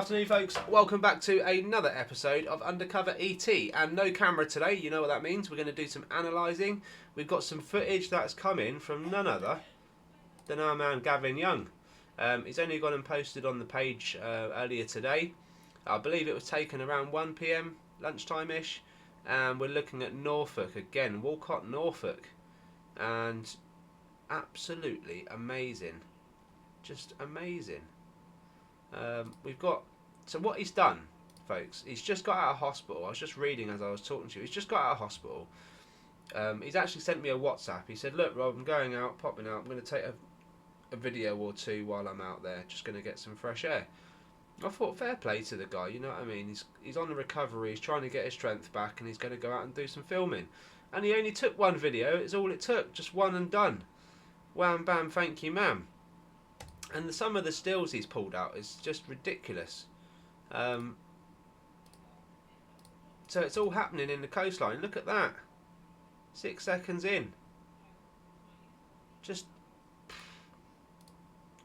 afternoon, folks. Welcome back to another episode of Undercover ET. And no camera today, you know what that means. We're going to do some analysing. We've got some footage that's come in from none other than our man Gavin Young. He's only gone and posted on the page earlier today. I believe it was taken around 1 PM, lunchtime-ish. And we're looking at Norfolk again, Walcott, Norfolk. And absolutely amazing. Just amazing. We've got, so what he's done, folks, he's just got out of hospital. I was just reading as I was talking to you. He's just got out of hospital. He's actually sent me a WhatsApp. He said, look, Rob, I'm going out, popping out. I'm going to take a video or two while I'm out there. Just going to get some fresh air. I thought, fair play to the guy, you know what I mean? He's on the recovery. He's trying to get his strength back, and he's going to go out and do some filming. And he only took one video. It's all it took. Just one and done. Wham, bam, thank you, ma'am. And some of the stills he's pulled out is just ridiculous. So it's all happening in the coastline. Look at that. 6 seconds in. Just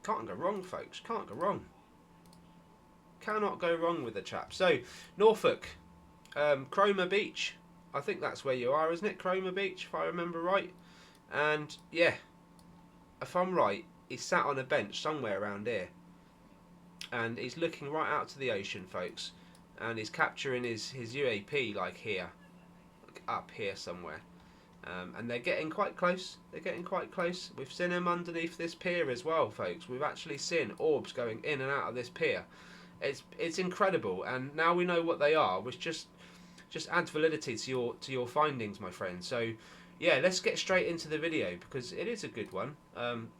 can't go wrong, folks. Can't go wrong. Cannot go wrong with the chap. So Norfolk, Cromer Beach. I think that's where you are, isn't it? Cromer Beach, if I remember right. And yeah, if I'm right, he's sat on a bench somewhere around here, and he's looking right out to the ocean, folks, and he's capturing his UAP like here, like up here somewhere, and they're getting quite close. They're getting quite close. We've seen him underneath this pier as well, folks. We've actually seen orbs going in and out of this pier. It's incredible, and now we know what they are, which just adds validity to your findings, my friend. So yeah, let's get straight into the video, because it is a good one.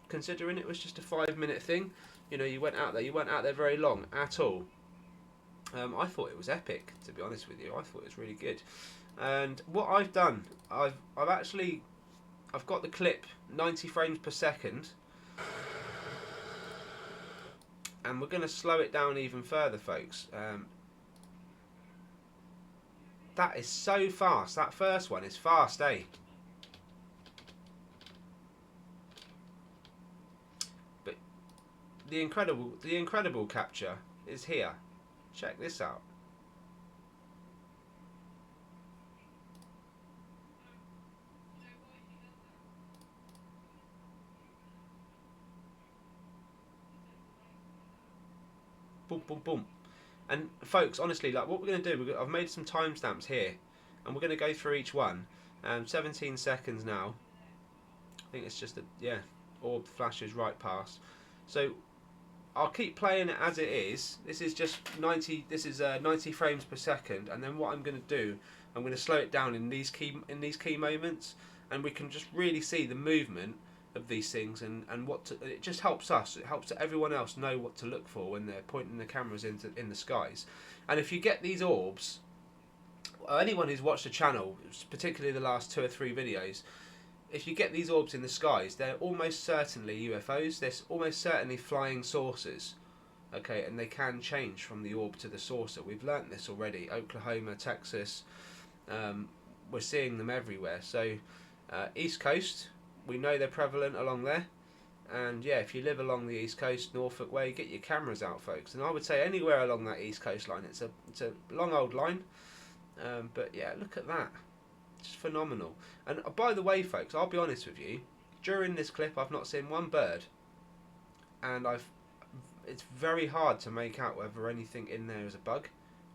Considering it was just a 5-minute thing, you know, you weren't out there very long at all. I thought it was epic, to be honest with you. I thought it was really good. And what I've done, I've got the clip 90 frames per second, and we're going to slow it down even further, folks. That is so fast. That first one is fast, eh? The incredible capture is here. Check this out. Boom, boom, boom. And folks, honestly, like what we're going to do, I've made some timestamps here, and we're going to go through each one. 17 seconds now. I think it's just orb flashes right past. So I'll keep playing it as it is. This is just 90. This is 90 frames per second, and then what I'm going to do, I'm going to slow it down in these key moments, and we can just really see the movement of these things, and it just helps us. It helps everyone else know what to look for when they're pointing the cameras in the skies. And if you get these orbs, anyone who's watched the channel, particularly the last 2 or 3 videos, if you get these orbs in the skies, they're almost certainly UFOs. They're almost certainly flying saucers. Okay, and they can change from the orb to the saucer. We've learnt this already. Oklahoma, Texas, we're seeing them everywhere. So East Coast, we know they're prevalent along there. And yeah, if you live along the East Coast, Norfolk way, get your cameras out, folks. And I would say anywhere along that East Coast line. It's a long old line. But yeah, look at that. It's phenomenal. And by the way, folks, I'll be honest with you, during this clip I've not seen one bird, and it's very hard to make out whether anything in there is a bug.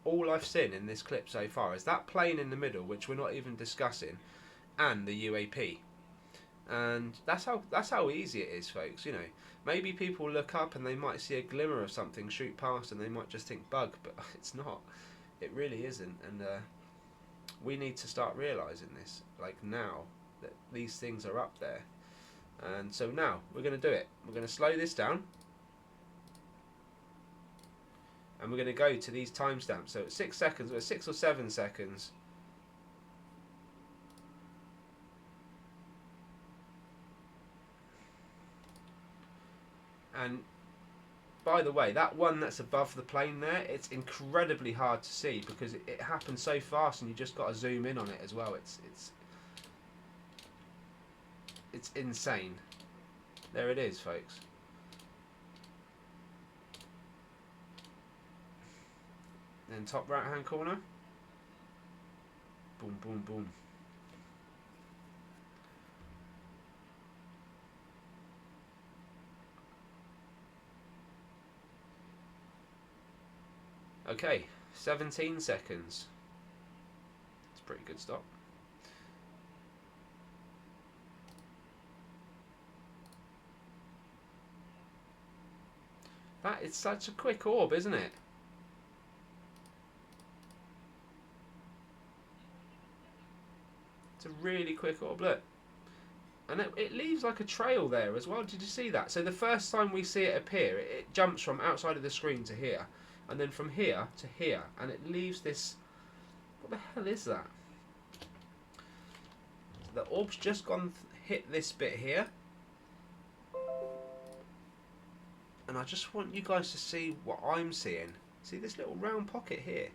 All I've seen in this clip so far is that plane in the middle, which we're not even discussing, and the UAP. And that's how easy it is, folks. You know, maybe people look up and they might see a glimmer of something shoot past, and they might just think bug, but it's not. It really isn't. And we need to start realising this, like now, that these things are up there. And so now, we're going to do it. We're going to slow this down. And we're going to go to these timestamps. So at 6 seconds, or 6 or 7 seconds. And by the way, that one that's above the plane there, it's incredibly hard to see because it happens so fast, and you just got to zoom in on it as well. It's insane. There it is, folks. Then top right hand corner. Boom, boom, boom. Okay, 17 seconds. It's a pretty good stop. That is such a quick orb, isn't it? It's a really quick orb, look. And it leaves like a trail there as well. Did you see that? So the first time we see it appear, it jumps from outside of the screen to here. And then from here to here. And it leaves this... What the hell is that? The orb's just gone hit this bit here. And I just want you guys to see what I'm seeing. See this little round pocket here?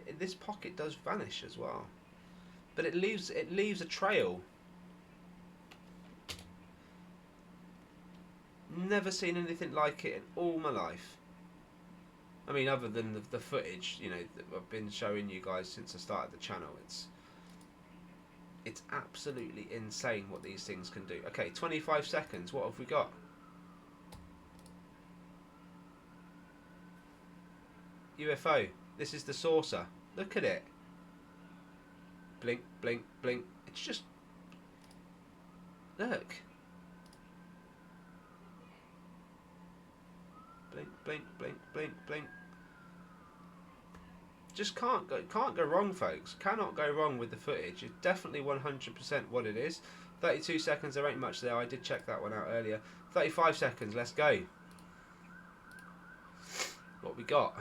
And this pocket does vanish as well. But it leaves a trail. Never seen anything like it in all my life. I mean, other than the footage, you know, that I've been showing you guys since I started the channel. It's absolutely insane what these things can do. Okay, 25 seconds. What have we got? UFO. This is the saucer. Look at it. Blink, blink, blink. It's just... Look. Blink, blink, blink, blink, blink. Just can't go wrong, folks. Cannot go wrong with the footage. It's definitely 100% what it is. 32 seconds, there ain't much there. I did check that one out earlier. 35 seconds, let's go. What we got?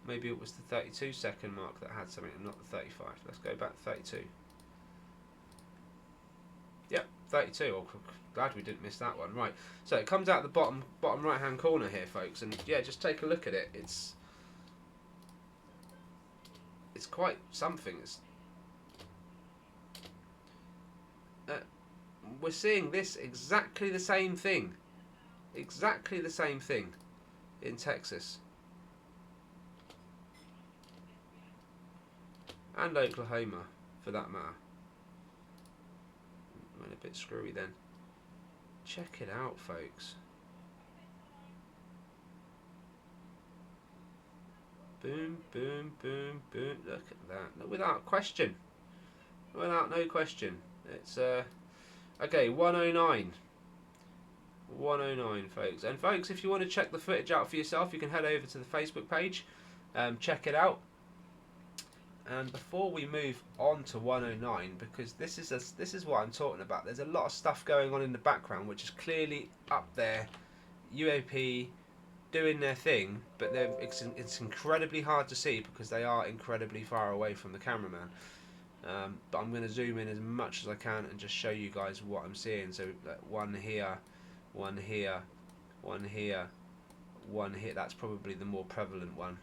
Maybe it was the 32-second mark that had something and not the 35. Let's go back to 32. Yep, 32. Oh, glad we didn't miss that one. Right, so it comes out the bottom right hand corner here, folks, and yeah, just take a look at it. It's quite something. We're seeing this exactly the same thing in Texas and Oklahoma, for that matter. Went a bit screwy then. Check it out, folks. Boom, boom, boom, boom. Look at that. No, without question. Without no question. It's okay, 109. 109, folks. And folks, if you want to check the footage out for yourself, you can head over to the Facebook page. Check it out. And before we move on to 109, because this is what I'm talking about. There's a lot of stuff going on in the background, which is clearly up there. UAP doing their thing, but it's incredibly hard to see because they are incredibly far away from the cameraman. But I'm going to zoom in as much as I can and just show you guys what I'm seeing. So one here, one here, one here, one here. That's probably the more prevalent one.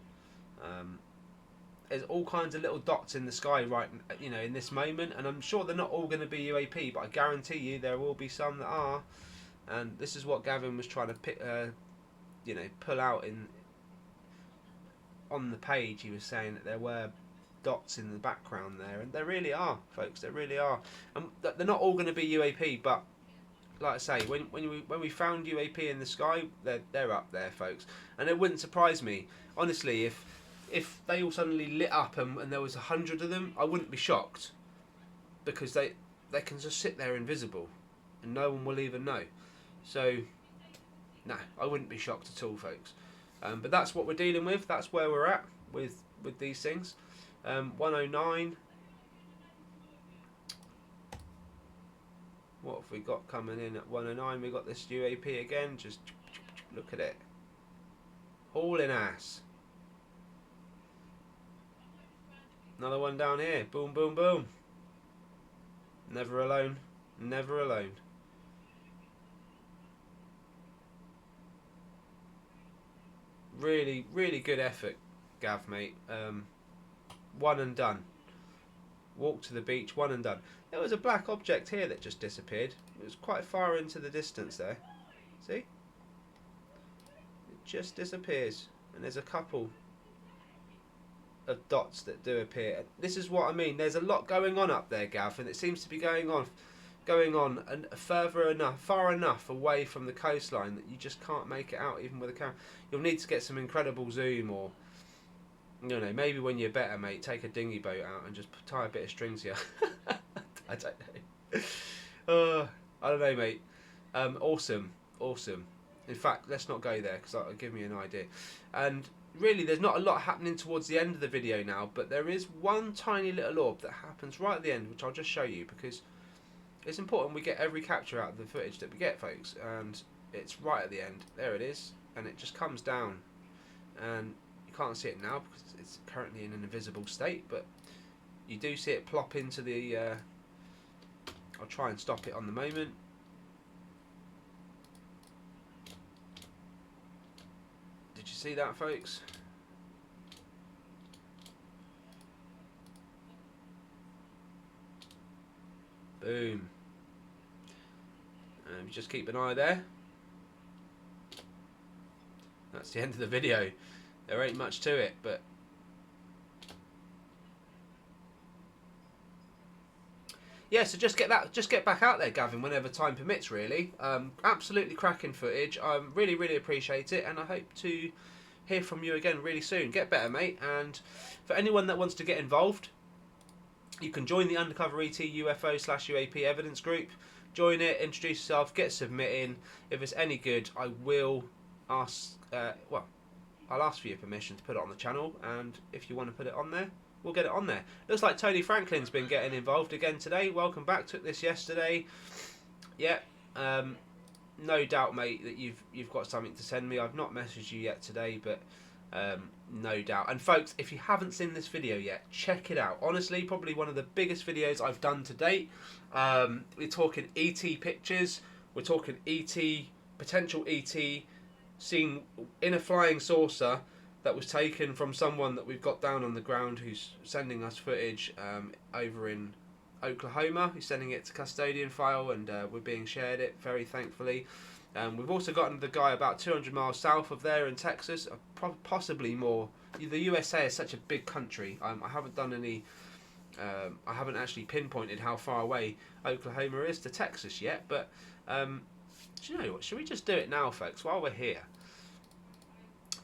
There's all kinds of little dots in the sky right, you know, in this moment, and I'm sure they're not all going to be UAP, but I guarantee you there will be some that are. And this is what Gavin was trying to pick, you know, pull out on the page. He was saying that there were dots in the background there, and there really are, folks. There really are, and they're not all going to be UAP, but like I say, when we found UAP in the sky, they're up there, folks. And it wouldn't surprise me, honestly, if they all suddenly lit up and there was 100 of them, I wouldn't be shocked, because they can just sit there invisible and no one will even know. So no, I wouldn't be shocked at all, folks. But that's what we're dealing with. That's where we're at with these things. 109. What have we got coming in at 109? We got this UAP again. Just look at it, hauling ass. Another one down here. Boom, boom, boom. Never alone. Never alone. Really, really good effort, Gav, mate. One and done. Walk to the beach, one and done. There was a black object here that just disappeared. It was quite far into the distance there. See? It just disappears. And there's a couple of dots that do appear. This is what I mean. There's a lot going on up there, Gav, and it seems to be going on and far enough away from the coastline that you just can't make it out even with a camera. You'll need to get some incredible zoom, or maybe when you're better, mate, take a dinghy boat out and just tie a bit of string to you. I don't know. I don't know, mate. Awesome. In fact, let's not go there because that'll give me an idea. And really, there's not a lot happening towards the end of the video now, but there is one tiny little orb that happens right at the end, which I'll just show you because it's important we get every capture out of the footage that we get, folks. And it's right at the end. There it is. And it just comes down. And you can't see it now because it's currently in an invisible state, but you do see it plop into the... I'll try and stop it on the moment. Did you see that, folks? Boom. And just keep an eye there. That's the end of the video. There ain't much to it, but yeah, so just get back out there, Gavin, whenever time permits, really. Absolutely cracking footage. I really appreciate it, and I hope to hear from you again really soon. Get better, mate. And for anyone that wants to get involved, you can join the Undercover ET UFO/UAP evidence group. Join it, introduce yourself, get submitting. If it's any good, I will ask, I'll ask for your permission to put it on the channel, and if you want to put it on there, we'll get it on there. Looks like Tony Franklin's been getting involved again today. Welcome back. Took this yesterday. Yeah, no doubt, mate, that you've got something to send me. I've not messaged you yet today, but no doubt. And folks, if you haven't seen this video yet, check it out. Honestly, probably one of the biggest videos I've done to date. We're talking ET pictures. We're talking ET, potential ET seen in a flying saucer that was taken from someone that we've got down on the ground who's sending us footage over in Oklahoma. He's sending it to custodian file, and we're being shared it very thankfully. We've also got the guy about 200 miles south of there in Texas, possibly more. The USA is such a big country. I haven't done any. I haven't actually pinpointed how far away Oklahoma is to Texas yet, but do you know what? Should we just do it now, folks, while we're here?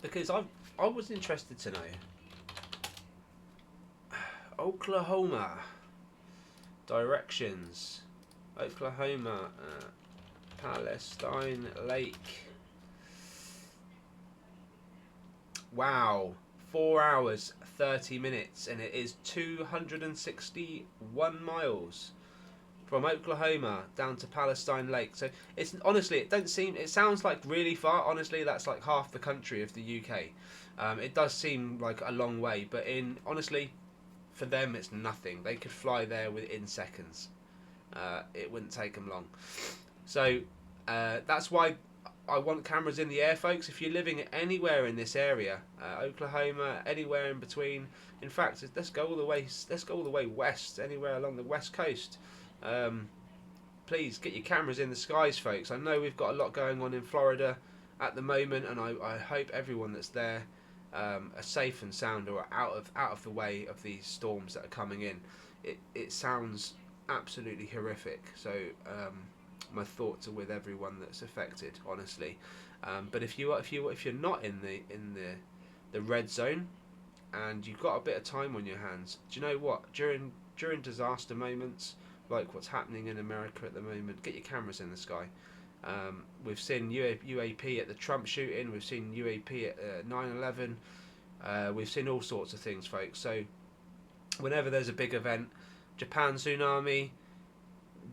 Because I was interested to know. Oklahoma directions. Oklahoma, Palestine Lake. Wow, 4 hours 30 minutes, and it is 261 miles from Oklahoma down to Palestine Lake. So it's honestly, it sounds like really far. Honestly, that's like half the country of the UK. It does seem like a long way, but honestly, for them it's nothing. They could fly there within seconds. It wouldn't take them long. So that's why I want cameras in the air, folks. If you're living anywhere in this area, Oklahoma, anywhere in between. In fact, let's go all the way west, anywhere along the west coast. Please get your cameras in the skies, folks. I know we've got a lot going on in Florida at the moment, and I hope everyone that's there are safe and sound, or out of the way of these storms that are coming in. It sounds absolutely horrific. So my thoughts are with everyone that's affected, honestly. But if you're not in the red zone, and you've got a bit of time on your hands, do you know what? During disaster moments, like what's happening in America at the moment, get your cameras in the sky. We've seen UAP at the Trump shooting. We've seen UAP at 9/11. We've seen all sorts of things, folks. So whenever there's a big event, Japan tsunami,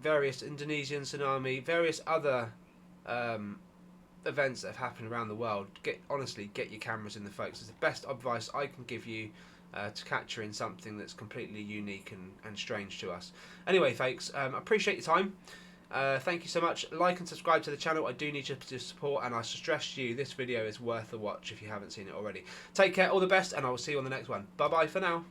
various Indonesian tsunami, various other events that have happened around the world, honestly get your cameras in the, folks. It's the best advice I can give you to capturing something that's completely unique and strange to us. Anyway, folks, I appreciate your time. Thank you so much. Like and subscribe to the channel. I do need your support, and I stress to you, this video is worth a watch if you haven't seen it already. Take care, all the best, and I will see you on the next one. Bye bye for now.